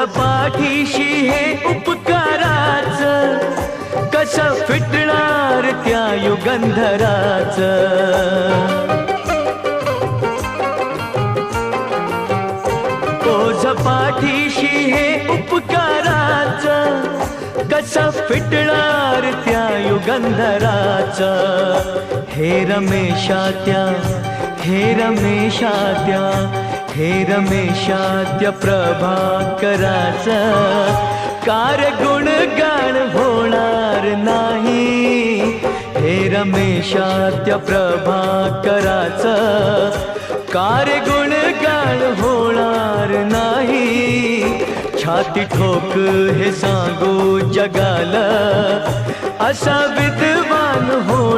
पाठीशी हे उपकाराच, कसं फिटणार त्या युगंधराच. ओझ पाठीशी हे उपकाराच, कसं फिटणार त्या युगंधराच. हे रमेशात्या, हे रमेशात्या, हे रमेशात्या प्रभाकराच, कार गुणगान होणार नाही. हे रमेशात्या प्रभाकराच, कार गुणगान होणार नाही. छाती ठोक हे सांगू जगाला, असा विद्वान हो